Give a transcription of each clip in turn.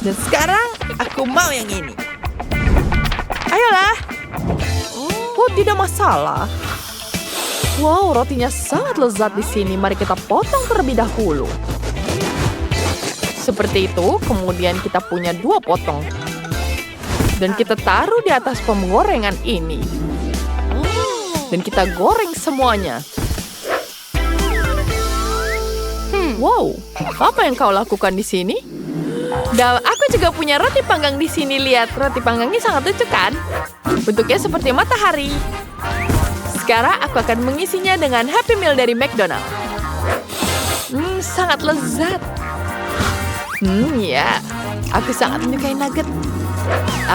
Dan sekarang aku mau yang ini. Ayolah. Oh, tidak masalah. Wow, rotinya sangat lezat di sini. Mari kita potong terlebih dahulu. Seperti itu, kemudian kita punya 2 potong. Dan kita taruh di atas penggorengan ini. Dan kita goreng semuanya. Wow, apa yang kau lakukan di sini? Dan aku juga punya roti panggang di sini. Lihat, roti panggangnya sangat lucu kan? Bentuknya seperti matahari. Sekarang aku akan mengisinya dengan Happy Meal dari McDonald's. Sangat lezat. Ya, aku sangat menyukai nugget.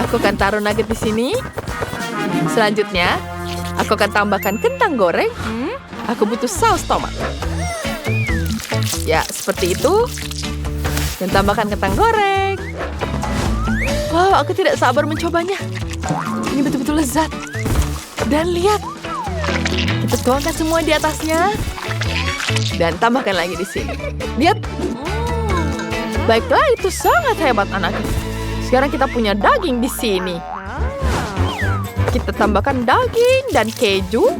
Aku akan taruh nugget di sini. Selanjutnya, aku akan tambahkan kentang goreng. Aku butuh saus tomat. Ya, seperti itu. Dan tambahkan kentang goreng. Wow, aku tidak sabar mencobanya. Ini betul-betul lezat. Dan lihat. Kita tuangkan semua di atasnya. Dan tambahkan lagi di sini. Lihat. Baiklah, itu sangat hebat anakku. Sekarang kita punya daging di sini. Kita tambahkan daging dan keju.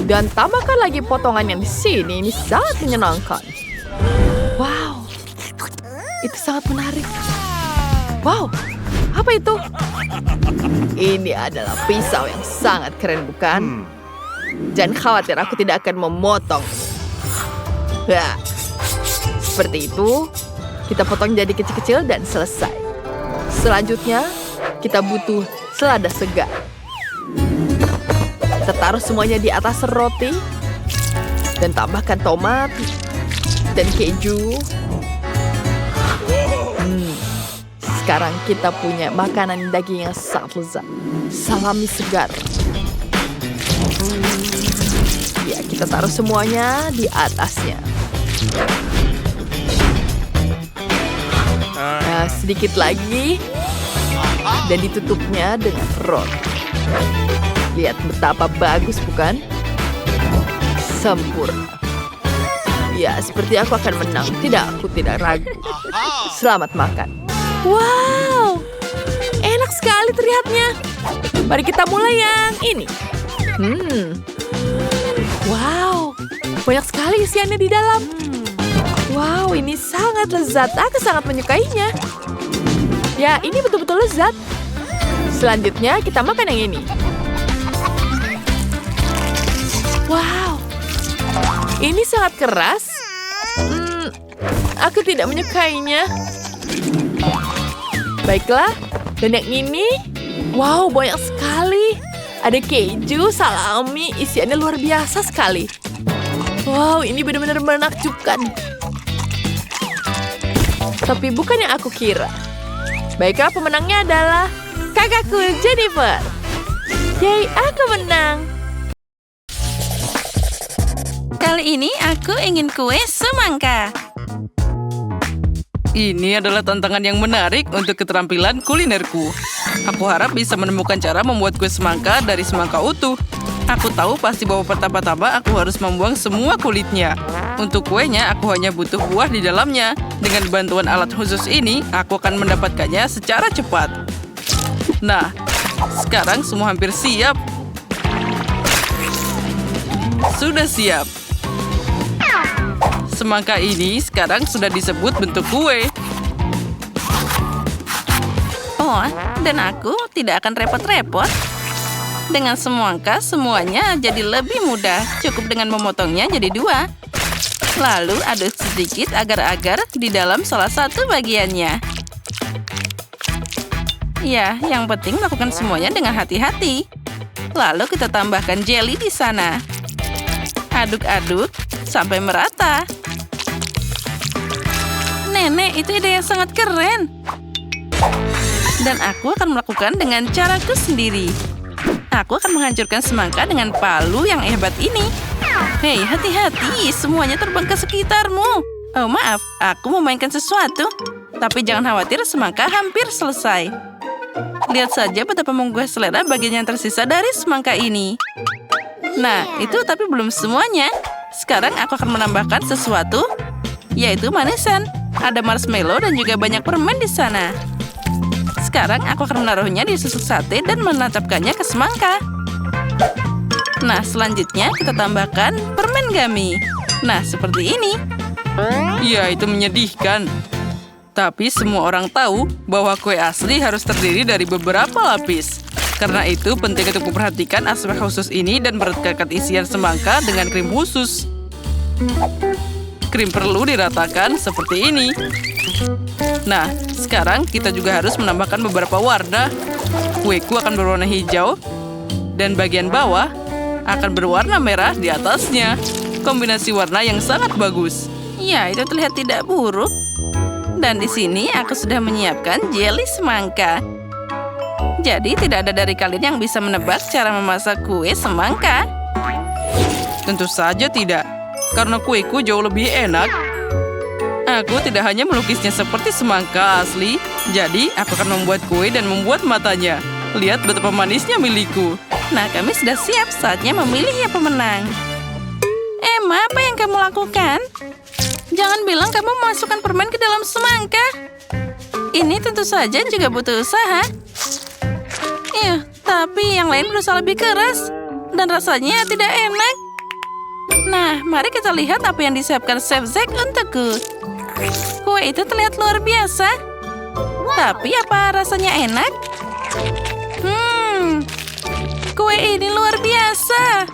Dan tambahkan lagi potongan yang di sini. Ini sangat menyenangkan. Wow. Itu sangat menarik. Wow. Apa itu? Ini adalah pisau yang sangat keren, bukan? Jangan khawatir, aku tidak akan memotong. Ya. Seperti itu. Kita potong jadi kecil-kecil dan selesai. Selanjutnya, kita butuh selada segar. Kita taruh semuanya di atas roti. Dan tambahkan tomat. Dan keju. Sekarang kita punya makanan daging yang sangat lezat. Salami segar. Ya, kita taruh semuanya di atasnya. Nah, sedikit lagi. Dan ditutupnya dengan roti. Lihat betapa bagus, bukan? Sempurna. Ya, seperti aku akan menang. Tidak, aku tidak ragu. Selamat makan. Wow, enak sekali terlihatnya. Mari kita mulai yang ini. Wow, banyak sekali isiannya di dalam. Wow, ini sangat lezat. Aku sangat menyukainya. Ya, ini betul-betul lezat. Selanjutnya kita makan yang ini. Wow, ini sangat keras. Aku tidak menyukainya. Baiklah, dan yang ini, wow, banyak sekali. Ada keju, salami, isiannya luar biasa sekali. Wow, ini benar-benar menakjubkan. Tapi bukan yang aku kira. Baiklah, pemenangnya adalah kakakku Jennifer. Yay, aku menang. Kali ini aku ingin kue semangka. Ini adalah tantangan yang menarik untuk keterampilan kulinerku. Aku harap bisa menemukan cara membuat kue semangka dari semangka utuh. Aku tahu pasti bahwa pertama-tama aku harus membuang semua kulitnya. Untuk kuenya, aku hanya butuh buah di dalamnya. Dengan bantuan alat khusus ini, aku akan mendapatkannya secara cepat. Nah, sekarang semua hampir siap. Sudah siap. Semangka ini sekarang sudah disebut bentuk kue. Oh, dan aku tidak akan repot-repot. Dengan semangka, semuanya jadi lebih mudah. Cukup dengan memotongnya jadi 2. Lalu aduk sedikit agar-agar di dalam salah satu bagiannya. Ya, yang penting lakukan semuanya dengan hati-hati. Lalu kita tambahkan jelly di sana. Aduk-aduk sampai merata. Nenek, itu ide yang sangat keren. Dan aku akan melakukan dengan caraku sendiri. Aku akan menghancurkan semangka dengan palu yang hebat ini. Hei, hati-hati, semuanya terbang ke sekitarmu. Oh, maaf, aku memainkan sesuatu. Tapi jangan khawatir, semangka hampir selesai. Lihat saja betapa menggugah selera bagian yang tersisa dari semangka ini. Nah, itu tapi belum semuanya. Sekarang aku akan menambahkan sesuatu, yaitu manisan. Ada marshmallow dan juga banyak permen di sana. Sekarang aku akan menaruhnya di susuk sate dan menancapkannya ke semangka. Nah, selanjutnya kita tambahkan permen gummy. Nah, seperti ini. Ya, itu menyedihkan. Tapi semua orang tahu bahwa kue asli harus terdiri dari beberapa lapis. Karena itu penting untuk memperhatikan aspek khusus ini dan merekatkan isian semangka dengan krim khusus. Krim perlu diratakan seperti ini. Nah, sekarang kita juga harus menambahkan beberapa warna. Kueku akan berwarna hijau dan bagian bawah akan berwarna merah di atasnya. Kombinasi warna yang sangat bagus. Ya, itu terlihat tidak buruk. Dan di sini aku sudah menyiapkan jelly semangka. Jadi tidak ada dari kalian yang bisa menebak cara memasak kue semangka. Tentu saja tidak, karena kueku jauh lebih enak. Aku tidak hanya melukisnya seperti semangka asli, jadi aku akan membuat kue dan membuat matanya. Lihat betapa manisnya milikku. Nah, kami sudah siap, saatnya memilih yang pemenang. Emma, apa yang kamu lakukan? Jangan bilang kamu memasukkan permen ke dalam semangka. Ini tentu saja juga butuh usaha. Tapi yang lain berusaha lebih keras. Dan rasanya tidak enak. Nah, mari kita lihat apa yang disiapkan Chef Zack untukku. Kue itu terlihat luar biasa. Tapi apa rasanya enak? Kue ini luar biasa.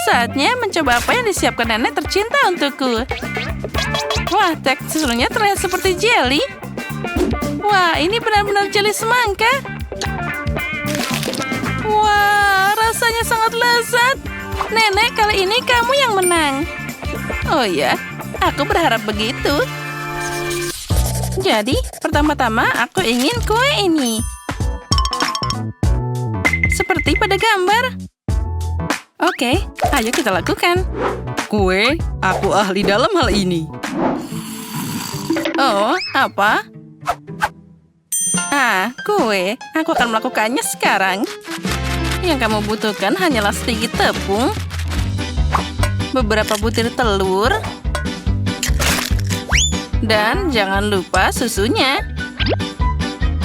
Saatnya mencoba apa yang disiapkan nenek tercinta untukku. Wah, teksturnya terlihat seperti jelly. Wah, ini benar-benar jelly semangka. Wah, rasanya sangat lezat. Nenek, kali ini kamu yang menang. Oh ya, aku berharap begitu. Jadi, pertama-tama aku ingin kue ini. Seperti pada gambar. Oke, ayo kita lakukan. Kue, aku ahli dalam hal ini. Oh, apa? Kue. Aku akan melakukannya sekarang. Yang kamu butuhkan hanyalah sedikit tepung, beberapa butir telur, dan jangan lupa susunya.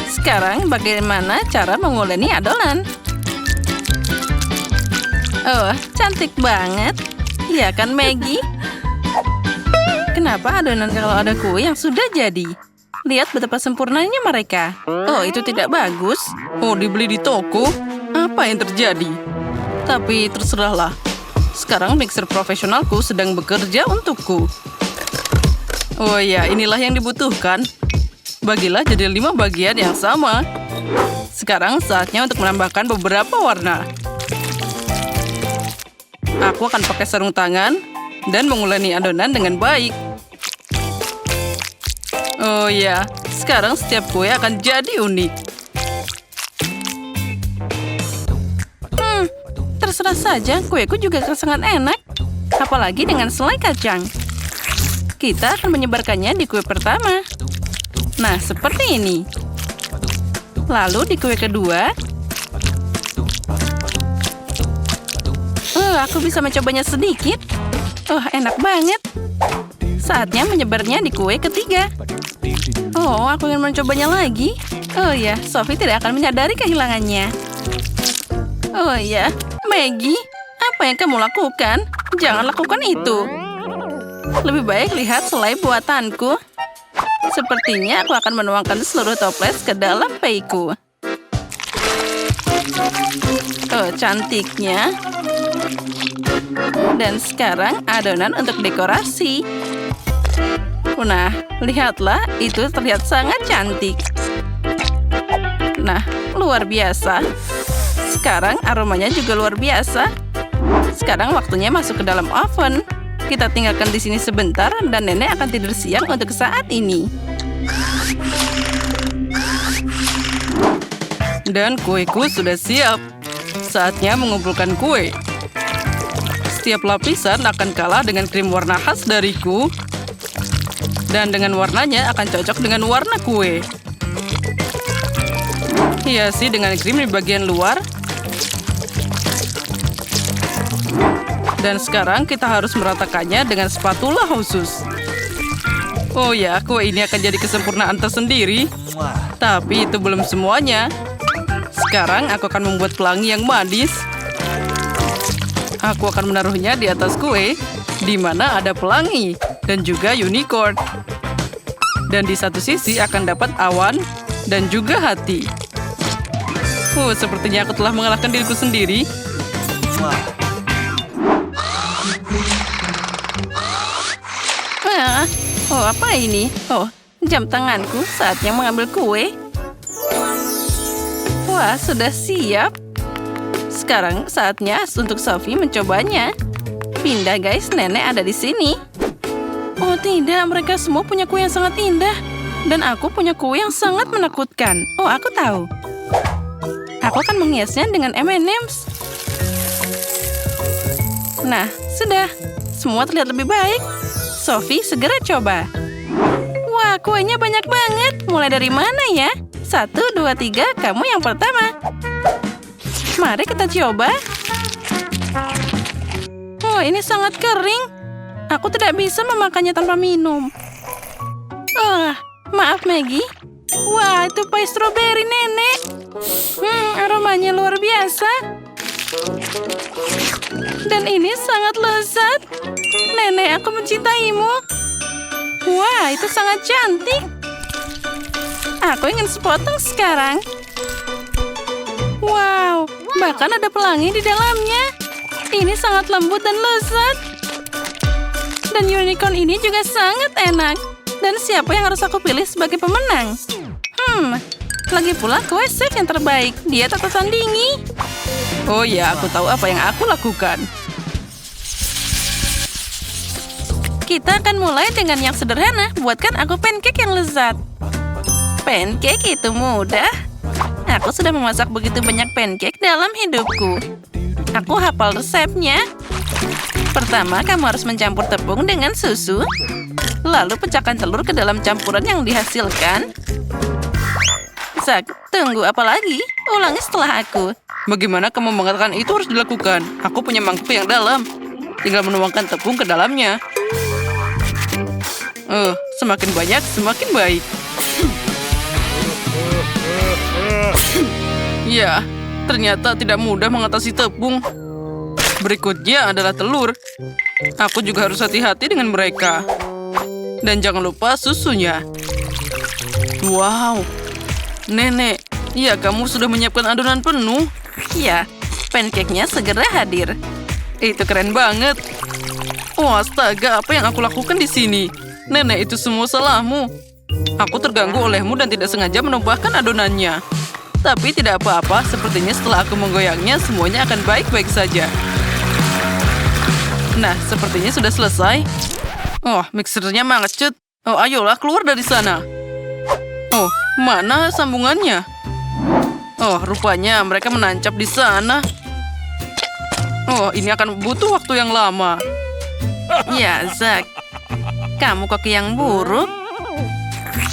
Sekarang bagaimana cara menguleni adonan? Oh, cantik banget. Iya kan, Maggie? Kenapa adonan kalau ada kue yang sudah jadi? Lihat betapa sempurnanya mereka. Oh, itu tidak bagus. Oh, dibeli di toko? Apa yang terjadi? Tapi terserahlah. Sekarang mixer profesionalku sedang bekerja untukku. Oh ya, inilah yang dibutuhkan. Bagilah jadi 5 bagian yang sama. Sekarang saatnya untuk menambahkan beberapa warna. Aku akan pakai sarung tangan dan menguleni adonan dengan baik. Oh ya, sekarang setiap kue akan jadi unik. Terserah saja, kueku juga sangat enak. Apalagi dengan selai kacang. Kita akan menyebarkannya di kue pertama. Nah, seperti ini. Lalu di kue kedua. Aku bisa mencobanya sedikit. Enak banget. Saatnya menyebarnya di kue ketiga. Aku ingin mencobanya lagi. Oh ya, Sophie tidak akan menyadari kehilangannya. Oh ya, Maggie, apa yang kamu lakukan? Jangan lakukan itu. Lebih baik lihat selai buatanku. Sepertinya aku akan menuangkan seluruh toples ke dalam peiku. Oh, cantiknya. Dan sekarang adonan untuk dekorasi. Nah, lihatlah, itu terlihat sangat cantik. Nah, luar biasa. Sekarang aromanya juga luar biasa. Sekarang waktunya masuk ke dalam oven. Kita tinggalkan di sini sebentar dan nenek akan tidur siang untuk saat ini. Dan kueku sudah siap. Saatnya mengumpulkan kue. Setiap lapisan akan kalah dengan krim warna khas dariku. Dan dengan warnanya akan cocok dengan warna kue. Hiasi dengan krim di bagian luar. Dan sekarang kita harus meratakannya dengan spatula khusus. Oh ya, kue ini akan jadi kesempurnaan tersendiri. Tapi itu belum semuanya. Sekarang aku akan membuat pelangi yang manis. Aku akan menaruhnya di atas kue, di mana ada pelangi dan juga unicorn. Dan di satu sisi akan dapat awan dan juga hati. Sepertinya aku telah mengalahkan diriku sendiri. Apa ini? Jam tanganku, saatnya mengambil kue. Wah, sudah siap. Sekarang saatnya untuk Sophie mencobanya. Pindah guys, nenek ada di sini. Oh tidak, mereka semua punya kue yang sangat indah. Dan aku punya kue yang sangat menakutkan. Oh, aku tahu. Aku akan menghiasnya dengan M&M's. Nah, sudah. Semua terlihat lebih baik. Sophie, segera coba. Wah, kuenya banyak banget. Mulai dari mana ya? 1, 2, 3, kamu yang pertama. Mari kita coba. Oh, ini sangat kering. Aku tidak bisa memakannya tanpa minum. Maaf Maggie. Wah, itu pie stroberi nenek. Aromanya luar biasa. Dan ini sangat lezat. Nenek, aku mencintaimu. Wah, itu sangat cantik. Aku ingin sepotong sekarang. Wow, bahkan ada pelangi di dalamnya. Ini sangat lembut dan lezat. Dan unicorn ini juga sangat enak. Dan siapa yang harus aku pilih sebagai pemenang? Lagi pula kue chef yang terbaik. Dia tak tertandingi. Oh ya, aku tahu apa yang aku lakukan. Kita akan mulai dengan yang sederhana. Buatkan aku pancake yang lezat. Pancake itu mudah. Aku sudah memasak begitu banyak pancake dalam hidupku. Aku hafal resepnya. Pertama, kamu harus mencampur tepung dengan susu. Lalu pecahkan telur ke dalam campuran yang dihasilkan. Zak, tunggu apa lagi? Ulangi setelah aku. Bagaimana kamu mengatakan itu harus dilakukan? Aku punya mangkuk yang dalam. Tinggal menuangkan tepung ke dalamnya. Semakin banyak, semakin baik. Ya, ternyata tidak mudah mengatasi tepung. Berikutnya adalah telur. Aku juga harus hati-hati dengan mereka. Dan jangan lupa susunya. Wow, nenek. Ya, kamu sudah menyiapkan adonan penuh. Ya, pancake-nya segera hadir. Itu keren banget. Astaga, apa yang aku lakukan di sini? Nenek, itu semua salahmu. Aku terganggu olehmu dan tidak sengaja menumpahkan adonannya. Tapi tidak apa-apa, sepertinya setelah aku menggoyangnya, semuanya akan baik-baik saja. Nah, sepertinya sudah selesai. Mixernya mangecut. Ayolah, keluar dari sana. Mana sambungannya? Rupanya mereka menancap di sana. Ini akan butuh waktu yang lama. Ya, Zak. Kamu koki yang buruk.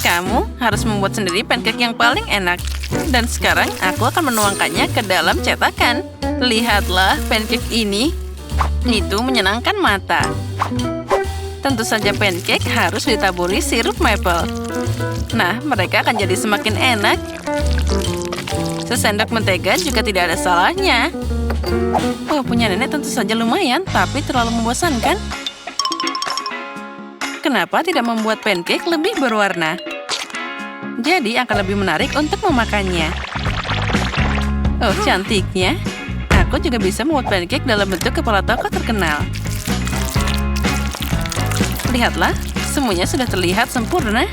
Kamu harus membuat sendiri pancake yang paling enak. Dan sekarang aku akan menuangkannya ke dalam cetakan. Lihatlah pancake ini. Itu menyenangkan mata. Tentu saja pancake harus ditaburi sirup maple. Nah, mereka akan jadi semakin enak. Sesendok mentega juga tidak ada salahnya. Punya nenek tentu saja lumayan, tapi terlalu membosankan. Kenapa tidak membuat pancake lebih berwarna? Jadi akan lebih menarik untuk memakannya. Cantiknya. Aku juga bisa membuat pancake dalam bentuk kepala tokoh terkenal. Lihatlah, semuanya sudah terlihat sempurna.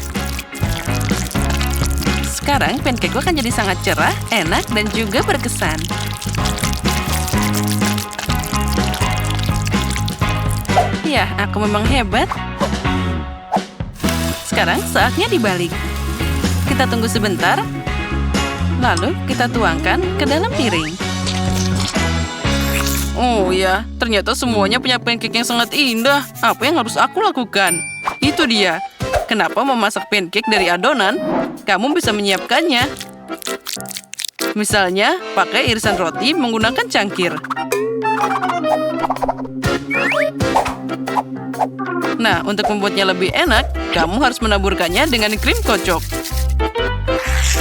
Sekarang pancake-ku akan jadi sangat cerah, enak, dan juga berkesan. Ya, aku memang hebat. Sekarang saatnya dibalik. Kita tunggu sebentar. Lalu kita tuangkan ke dalam piring. Oh ya, ternyata semuanya punya pancake yang sangat indah. Apa yang harus aku lakukan? Itu dia. Kenapa memasak pancake dari adonan? Kamu bisa menyiapkannya. Misalnya, pakai irisan roti menggunakan cangkir. Nah, untuk membuatnya lebih enak, kamu harus menaburkannya dengan krim kocok.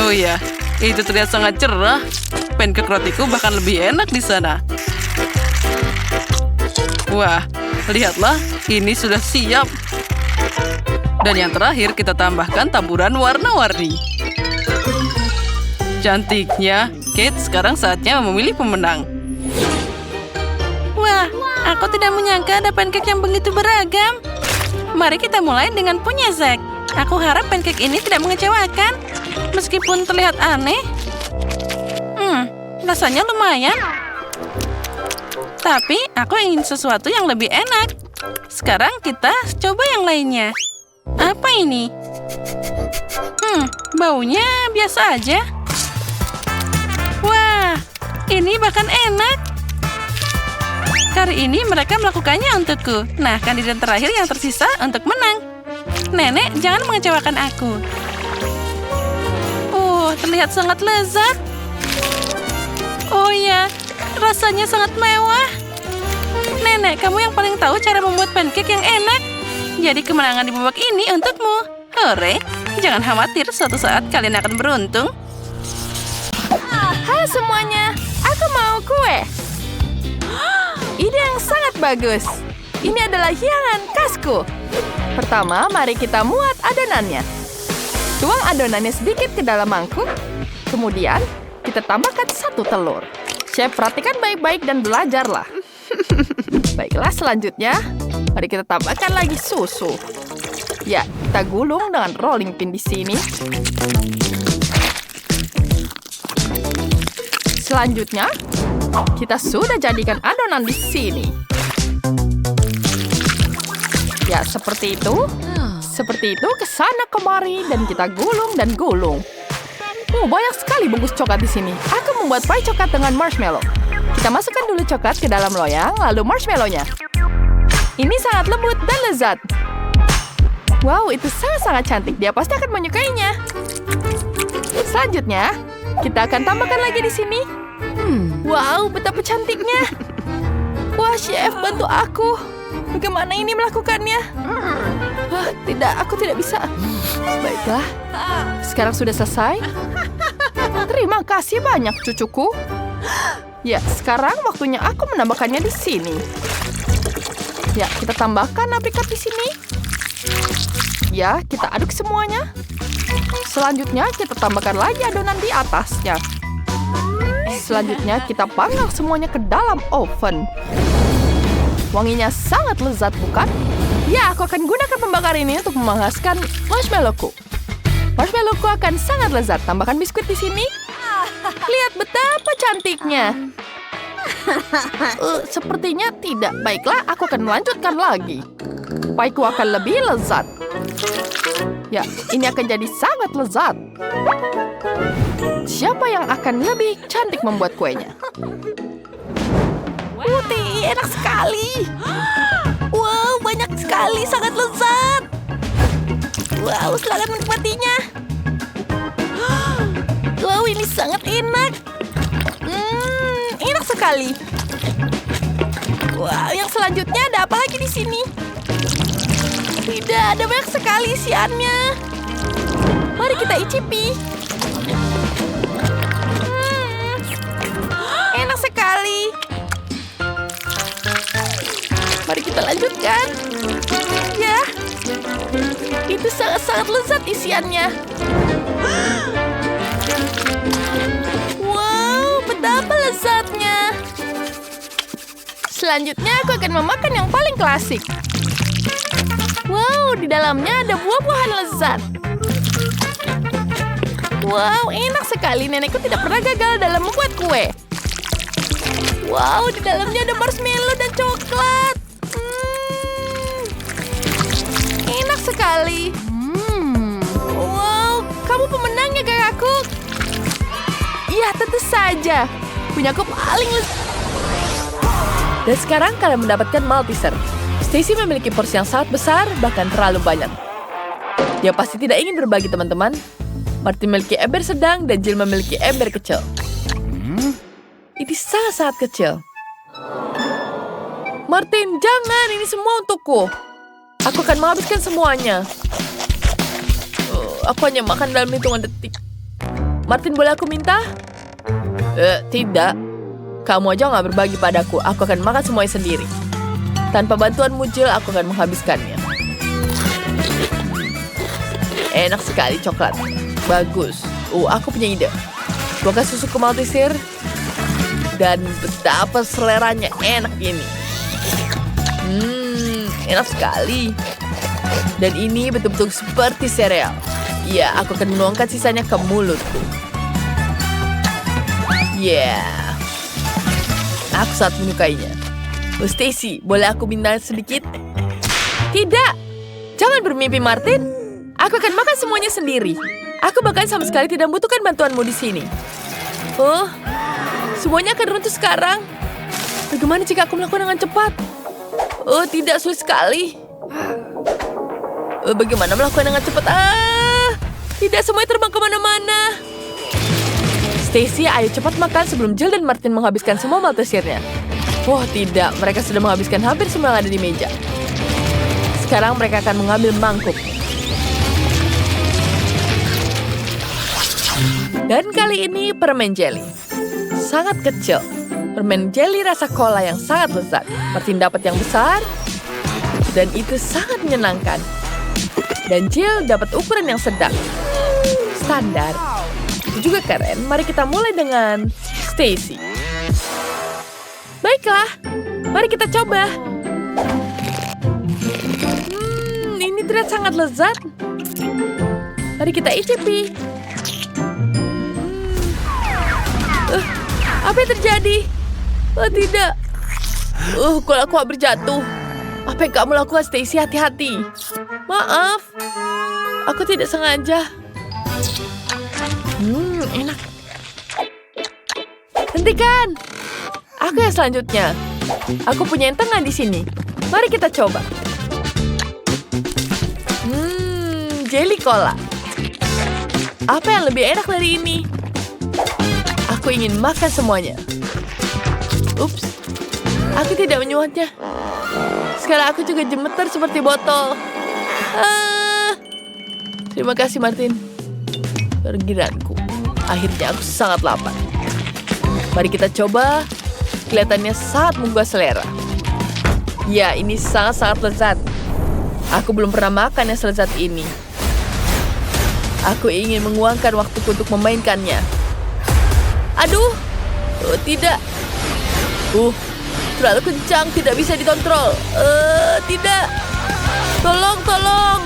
Oh iya, itu terlihat sangat cerah. Pancake rotiku bahkan lebih enak di sana. Wah, lihatlah, ini sudah siap. Dan yang terakhir, kita tambahkan taburan warna-warni. Cantiknya, Kate, sekarang saatnya memilih pemenang. Wah, aku tidak menyangka ada pancake yang begitu beragam. Mari kita mulai dengan punya Zack. Aku harap pancake ini tidak mengecewakan. Meskipun terlihat aneh. Rasanya lumayan. Tapi aku ingin sesuatu yang lebih enak. Sekarang kita coba yang lainnya. Apa ini? Baunya biasa aja. Wah, ini bahkan enak. Kali ini mereka melakukannya untukku. Nah, kandidat terakhir yang tersisa untuk menang. Nenek, jangan mengecewakan aku. Terlihat sangat lezat. Oh iya, rasanya sangat mewah. Nenek, kamu yang paling tahu cara membuat pancake yang enak. Jadi kemenangan di babak ini untukmu. Hore, jangan khawatir, suatu saat kalian akan beruntung. Halo semuanya, aku mau kue. Ide yang sangat bagus. Ini adalah hidangan khasku. Pertama, mari kita muat adonannya. Tuang adonannya sedikit ke dalam mangkuk. Kemudian, kita tambahkan 1 telur. Chef, perhatikan baik-baik dan belajarlah. Baiklah, selanjutnya, mari kita tambahkan lagi susu. Ya, kita gulung dengan rolling pin di sini. Selanjutnya, kita sudah jadikan adonan di sini. Ya, seperti itu. Seperti itu, ke sana kemari, dan kita gulung dan gulung. Banyak sekali bungkus coklat di sini. Aku membuat pie coklat dengan marshmallow. Kita masukkan dulu coklat ke dalam loyang, lalu marshmallow-nya. Ini sangat lembut dan lezat. Wow, itu sangat-sangat cantik. Dia pasti akan menyukainya. Selanjutnya, kita akan tambahkan lagi di sini. Wow, betapa cantiknya. Wah, chef, bantu aku. Bagaimana ini melakukannya? Tidak, aku tidak bisa. Baiklah, sekarang sudah selesai. Terima kasih banyak, cucuku. Ya, sekarang waktunya aku menambahkannya di sini. Ya, kita tambahkan aprikat di sini. Ya, kita aduk semuanya. Selanjutnya, kita tambahkan lagi adonan di atasnya. Selanjutnya, kita panggang semuanya ke dalam oven. Wanginya sangat lezat, bukan? Ya, aku akan gunakan pembakar ini untuk memanaskan marshmallow-ku. Marshmallow-ku akan sangat lezat. Tambahkan biskuit di sini. Lihat betapa cantiknya. Sepertinya tidak. Baiklah, aku akan melanjutkan lagi. Pie-ku akan lebih lezat. Ya, ini akan jadi sangat lezat. Siapa yang akan lebih cantik membuat kuenya? Putih, enak sekali. Wow, banyak sekali, sangat lezat. Wow, silakan menikmatinya. Wow, ini sangat enak. Enak sekali. Wow, yang selanjutnya ada apa lagi di sini? Tidak, ada banyak sekali isiannya. Mari kita icipi. Enak sekali. Mari kita lanjutkan. Ya, itu sangat-sangat lezat isiannya. Wow, betapa lezatnya. Selanjutnya aku akan memakan yang paling klasik. Wow, di dalamnya ada buah-buahan lezat. Wow, enak sekali. Nenekku tidak pernah gagal dalam membuat kue. Wow, di dalamnya ada marshmallow dan coklat. Enak sekali. Wow, kamu pemenangnya, kakakku. Iya, tentu saja. Punyaku paling lezat. Dan sekarang kalian mendapatkan Malteser. Stacy memiliki porsi yang sangat besar, bahkan terlalu banyak. Dia pasti tidak ingin berbagi, teman-teman. Martin memiliki ember sedang dan Jill memiliki ember kecil. Ini sangat-sangat kecil. Martin, jangan, ini semua untukku. Aku akan menghabiskan semuanya. Aku hanya makan dalam hitungan detik. Martin, boleh aku minta? Tidak. Kamu aja nggak berbagi padaku. Aku akan makan semuanya sendiri. Tanpa bantuanmu, Jill, aku akan menghabiskannya. Enak sekali coklat. Bagus. Aku punya ide. Buka susu ke Malteser. Dan betapa seleranya enak ini. Enak sekali. Dan ini betul-betul seperti sereal. Ya, aku akan menuangkan sisanya ke mulutku. Aku sangat menyukainya. Stacy, boleh aku minta sedikit? Tidak. Jangan bermimpi, Martin. Aku akan makan semuanya sendiri. Aku bahkan sama sekali tidak membutuhkan bantuanmu di sini. Semuanya akan runtuh sekarang. Bagaimana jika aku melakukan dengan cepat? Tidak, sulit sekali. Bagaimana melakukan dengan cepat? Tidak, semuanya terbang kemana-mana. Stacy, ayo cepat makan sebelum Jill dan Martin menghabiskan semua Maltesernya. Tidak, mereka sudah menghabiskan hampir semua yang ada di meja. Sekarang mereka akan mengambil mangkuk. Dan kali ini permen jelly. Sangat kecil. Permen jelly rasa cola yang sangat lezat. Martin dapat yang besar. Dan itu sangat menyenangkan. Dan Jill dapat ukuran yang sedang. Standar. Itu juga keren. Mari kita mulai dengan Stacy. Baiklah. Mari kita coba. Ini terlihat sangat lezat. Mari kita icipi. Apa yang terjadi? Tidak. Kalau aku hampir jatuh. Apa yang kamu lakukan, Stacy? Hati-hati. Maaf. Aku tidak sengaja. Enak. Hentikan. Aku yang selanjutnya. Aku punya yang tengah di sini. Mari kita coba. Jelly cola. Apa yang lebih enak dari ini? Aku ingin makan semuanya. Ups. Aku tidak menyuatnya. Sekarang aku juga gemetar seperti botol. Terima kasih, Martin. Pergiranku. Akhirnya aku sangat lapar. Mari kita coba. Kelihatannya sangat menggugah selera. Ya, ini sangat-sangat lezat. Aku belum pernah makan yang selezat ini. Aku ingin menguangkan waktuku untuk memainkannya. Aduh. Tidak. Terlalu kencang, tidak bisa dikontrol. Tidak. Tolong.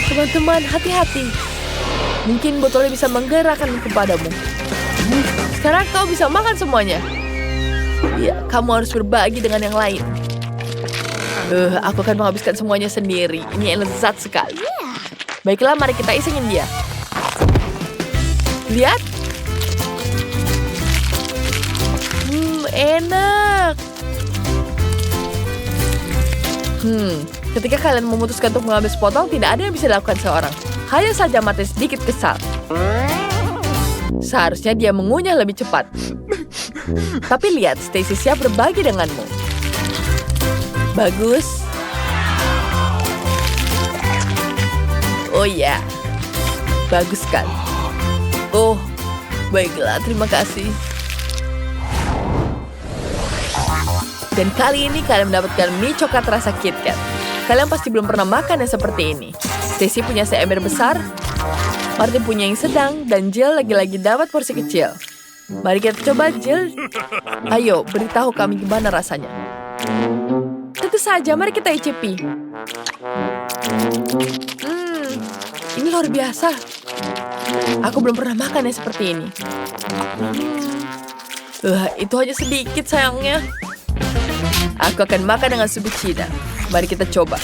Teman-teman, hati-hati. Mungkin botolnya bisa menggerakkan kepadamu. Sekarang kau bisa makan semuanya. Ya, kamu harus berbagi dengan yang lain. Aku akan menghabiskan semuanya sendiri. Ini lezat sekali. Baiklah, mari kita isengin dia. Lihat. Enak. Ketika kalian memutuskan untuk mengambil sepotong, tidak ada yang bisa dilakukan seorang. Hanya saja Martin sedikit kesal. Seharusnya dia mengunyah lebih cepat. Tapi lihat, Stacy siap berbagi denganmu. Bagus. Oh ya. Bagus kan? Baiklah, terima kasih. Dan kali ini kalian mendapatkan mie coklat rasa KitKat. Kalian pasti belum pernah makan yang seperti ini. Stacy punya seember besar, Martin punya yang sedang, dan Jill lagi-lagi dapat porsi kecil. Mari kita coba, Jill. Ayo, beritahu kami gimana rasanya. Tentu saja, mari kita icipi. Ini luar biasa. Aku belum pernah makan yang seperti ini. Itu hanya sedikit sayangnya. Aku akan makan dengan sup Cina. Mari kita coba.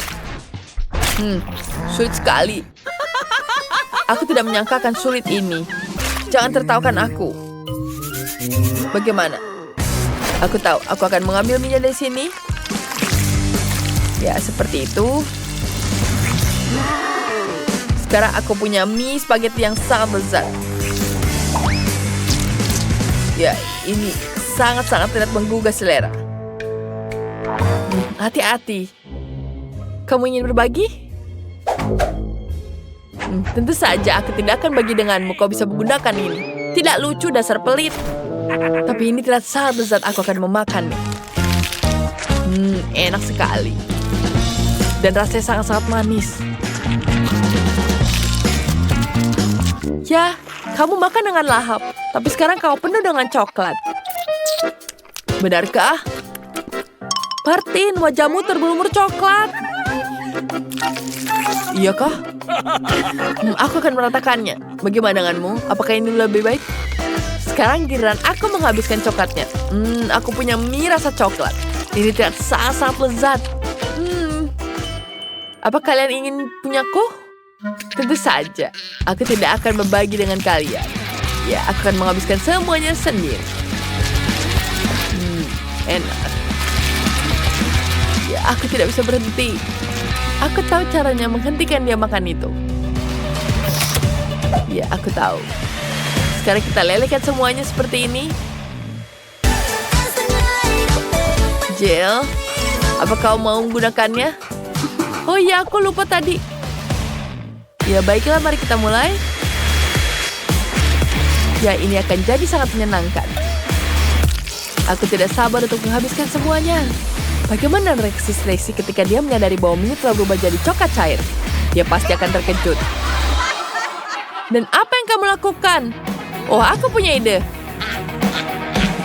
Sulit sekali. Aku tidak menyangka akan sulit ini. Jangan tertawakan aku. Bagaimana? Aku tahu, aku akan mengambil minyak dari sini. Ya, seperti itu. Sekarang aku punya mie spaghetti yang sangat lezat. Ya, ini sangat-sangat tidak menggugah selera. Hati-hati. Kamu ingin berbagi? Tentu saja aku tidak akan bagi denganmu. Kau bisa menggunakan ini. Tidak lucu, dasar pelit. Tapi ini tidak sangat lezat. Aku akan memakannya. Enak sekali. Dan rasanya sangat-sangat manis. Ya, kamu makan dengan lahap. Tapi sekarang kau penuh dengan coklat. Benarkah? Martin, wajahmu terbelumur coklat. Iyakah? Aku akan meratakannya. Bagaimana denganmu? Apakah ini lebih baik? Sekarang giliran aku menghabiskan coklatnya. Aku punya mie rasa coklat. Ini tidak sangat lezat. Apa kalian ingin punyaku? Tentu saja. Aku tidak akan berbagi dengan kalian. Ya, aku akan menghabiskan semuanya sendiri. Enak. Ya, aku tidak bisa berhenti. Aku tahu caranya menghentikan dia makan itu. Ya, aku tahu. Sekarang kita lelehkan semuanya seperti ini. Jill, apa kau mau menggunakannya? Oh iya, aku lupa tadi. Ya, baiklah, mari kita mulai. Ya, ini akan jadi sangat menyenangkan. Aku tidak sabar untuk menghabiskan semuanya. Bagaimana reaksi Stacy ketika dia menyadari bahwa mie telah berubah jadi coklat cair? Dia pasti akan terkejut. Dan apa yang kamu lakukan? Oh, aku punya ide.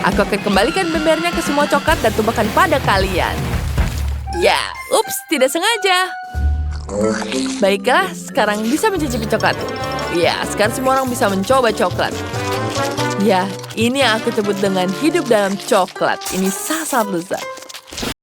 Aku akan kembalikan bebernya ke semua coklat dan tumbahkan pada kalian. Ya, ups, tidak sengaja. Baiklah, sekarang bisa mencicipi coklat. Ya, sekarang semua orang bisa mencoba coklat. Ya, ini yang aku sebut dengan hidup dalam coklat. Ini sangat lezat.